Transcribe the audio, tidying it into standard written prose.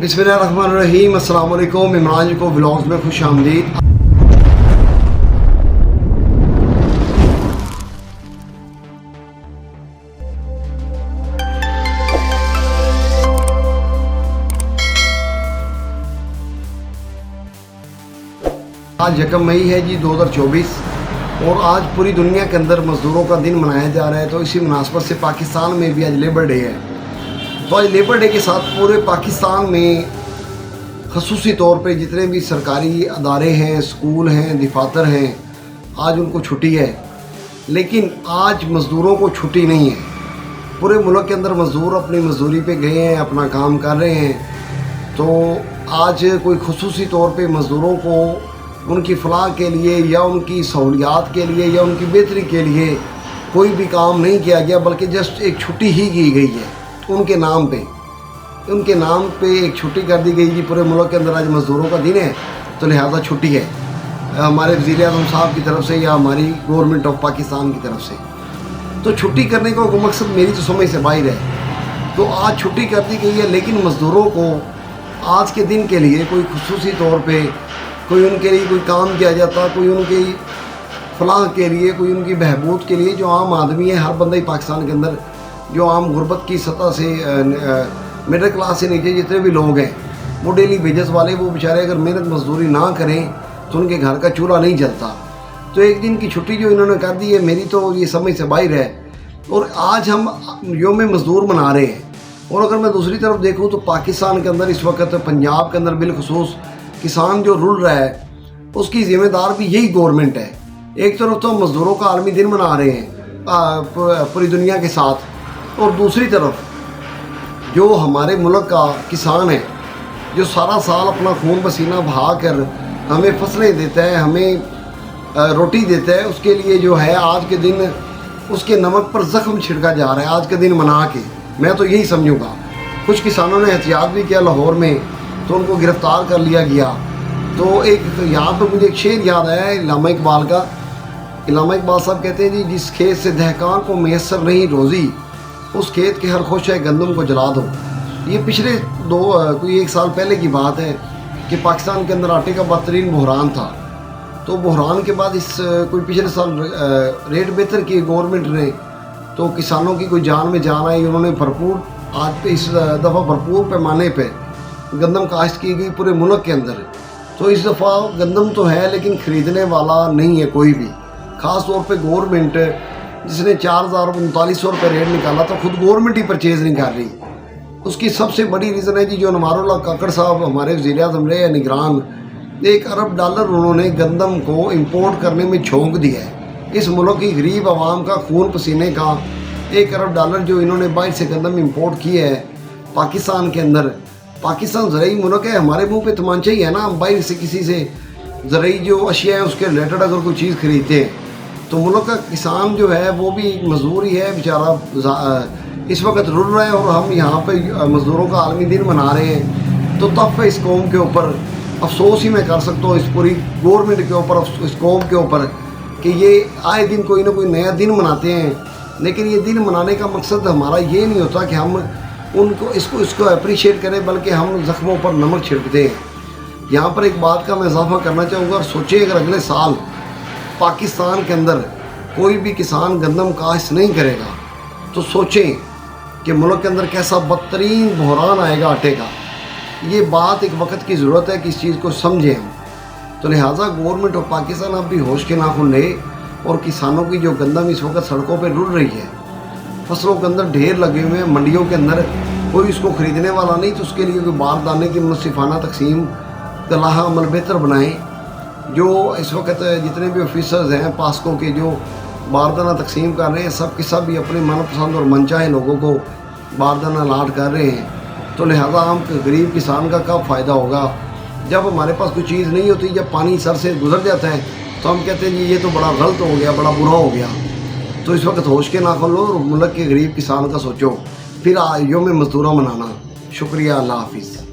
बिस्मिल्लाहिर्रहमानिर्रहीम। अस्सलाम वालेकुम। इमरान जी को व्लॉग्स में खुश आमदीद। आज 1 मई है जी 2024 और आज पूरी दुनिया के अंदर मज़दूरों का दिन मनाया जा रहा है। तो इसी मुनासबत से पाकिस्तान में भी आज लेबर डे है। तो आज लेबर डे के साथ पूरे पाकिस्तान में ख़ुसूसी तौर पे जितने भी सरकारी अदारे हैं, स्कूल हैं, दफातर हैं, आज उनको छुट्टी है। लेकिन आज मज़दूरों को छुट्टी नहीं है। पूरे मुल्क के अंदर मज़दूर अपनी मज़दूरी पे गए हैं, अपना काम कर रहे हैं। तो आज कोई ख़ुसूसी तौर पे मज़दूरों को उनकी फ़लाह के लिए या उनकी सहूलियात के लिए या उनकी बेहतरी के लिए कोई भी काम नहीं किया गया, बल्कि जस्ट एक छुट्टी ही की गई है उनके नाम पे एक छुट्टी कर दी गई जी। पूरे मुल्क के अंदर आज मज़दूरों का दिन है, तो लिहाजा छुट्टी है हमारे वज़ीर आज़म साहब की तरफ से या हमारी गवर्नमेंट ऑफ पाकिस्तान की तरफ से। तो छुट्टी करने का मकसद मेरी तो समझ से बाहर है। तो आज छुट्टी कर दी गई है, लेकिन मज़दूरों को आज के दिन के लिए कोई ख़ुसूसी तौर पे कोई उनके लिए कोई काम किया जाता, कोई उनकी फलाह के लिए, कोई उनकी बहबूद के लिए। जो आम आदमी है, हर बंदा ही पाकिस्तान के अंदर जो आम गुर्बत की सतह से मिडिल क्लास से नीचे जितने भी लोग हैं, वो डेली वेजेस वाले, वो बेचारे अगर मेहनत मजदूरी ना करें तो उनके घर का चूल्हा नहीं जलता। तो एक दिन की छुट्टी जो इन्होंने कर दी है, मेरी तो ये समझ से बाहर है। और आज हम यौम मज़दूर मना रहे हैं। और अगर मैं दूसरी तरफ देखूँ तो पाकिस्तान के अंदर इस वक्त पंजाब के अंदर बिलखुसूस किसान जो रुल रहा है, उसकी ज़िम्मेदार भी यही गवर्नमेंट है। एक तरफ तो मज़दूरों का आलमी दिन मना रहे हैं पूरी दुनिया के साथ, और दूसरी तरफ जो हमारे मुल्क का किसान है, जो सारा साल अपना खून पसीना बहा कर हमें फसलें देता है, हमें रोटी देता है, उसके लिए जो है आज के दिन उसके नमक पर ज़ख्म छिड़का जा रहा है आज के दिन मना के। मैं तो यही समझूँगा। कुछ किसानों ने एहतियात भी किया लाहौर में, तो उनको गिरफ़्तार कर लिया गया। तो एक यहाँ पर मुझे एक शेर याद आया है इल्लामा इकबाल का। इल्लामा इकबाल साहब कहते हैं जी, जिस खेत से दहकान को मैसर नहीं रोज़ी, उस खेत के हर खुश है गंदम को जला दो। ये पिछले कोई 1 साल पहले की बात है कि पाकिस्तान के अंदर आटे का बदतरीन बहरान था। तो बहरान के बाद कोई पिछले साल रेट बेहतर की गवर्नमेंट ने, तो किसानों की कोई जान में जान आई। उन्होंने भरपूर आज इस दफ़ा भरपूर पैमाने पर गंदम काश्त की गई पूरे मुल्क के अंदर। तो इस दफ़ा गंदम तो है, लेकिन ख़रीदने वाला नहीं है कोई भी। ख़ास तौर पे गवर्नमेंट जिसने 4,3900 रुपये रेट निकाला, तो खुद गवर्नमेंट ही परचेज़ नहीं कर रही। उसकी सबसे बड़ी रीज़न है जी, जो नवारुल्लाह काकड़ साहब हमारे वज़ीर आज़म रहे हैं निगरान, $1 अरब उन्होंने गंदम को इम्पोर्ट करने में झोंक दिया है। इस मुल्क की गरीब आवाम का खून पसीने का $1 अरब जो इन्होंने बाहर से गंदम इम्पोर्ट किया है पाकिस्तान के अंदर। पाकिस्तान ज़रूरी मुल्क है, हमारे मुंह पे तमांचा ही है ना। हम बाहर से किसी से ज़रूरी जो अशिया है उसके रिलेटेड अगर कोई चीज़ ख़रीदते हैं, तो मुल्क का किसान जो है वो भी मजदूर ही है बेचारा, इस वक्त रुल रहा है। और हम यहाँ पे मज़दूरों का आलमी दिन मना रहे हैं। तो तब इस कौम के ऊपर अफसोस ही मैं कर सकता हूँ, इस पूरी गवर्नमेंट के ऊपर, इस कौम के ऊपर, कि ये आए दिन कोई ना कोई नया दिन मनाते हैं। लेकिन ये दिन मनाने का मकसद हमारा ये नहीं होता कि हम उनको इसको अप्रिशिएट करें, बल्कि हम ज़ख्मों पर नमक छिड़कते हैं। यहाँ पर एक बात का मैं इजाफा करना चाहूँगा। और सोचिए, अगर अगले साल पाकिस्तान के अंदर कोई भी किसान गंदम काश्त नहीं करेगा, तो सोचें कि मुल्क के अंदर कैसा बदतरीन बहरान आएगा आटे का। ये बात एक वक्त की ज़रूरत है कि इस चीज़ को समझें हम। तो लिहाजा गवर्नमेंट ऑफ पाकिस्तान अब भी होश के नाखून ले, और किसानों की जो गंदम इस वक्त सड़कों पर रुल रही है, फसलों के अंदर ढेर लगे हुए हैं, मंडियों के अंदर कोई इसको ख़रीदने वाला नहीं, तो उसके लिए कोई बारदाने की मुनसिफाना तकसीम का लाहा अमल बेहतर बनाएँ। जो इस वक्त जितने भी ऑफिसर्स हैं पास्को के, जो बारदाना तकसीम कर रहे हैं, सब के सब भी अपने मनपसंद और मनचाहे लोगों को बारदाना लाट कर रहे हैं। तो लिहाजा हम गरीब किसान का कब फ़ायदा होगा? जब हमारे पास कोई चीज़ नहीं होती, जब पानी सर से गुजर जाता है, तो हम कहते हैं जी ये तो बड़ा गलत हो गया, बड़ा बुरा हो गया। तो इस वक्त होश के नाखुन लो और मुल्क के गरीब किसान का सोचो, फिर यौम मज़दूरा मनाना। शुक्रिया, अल्लाह हाफिज़।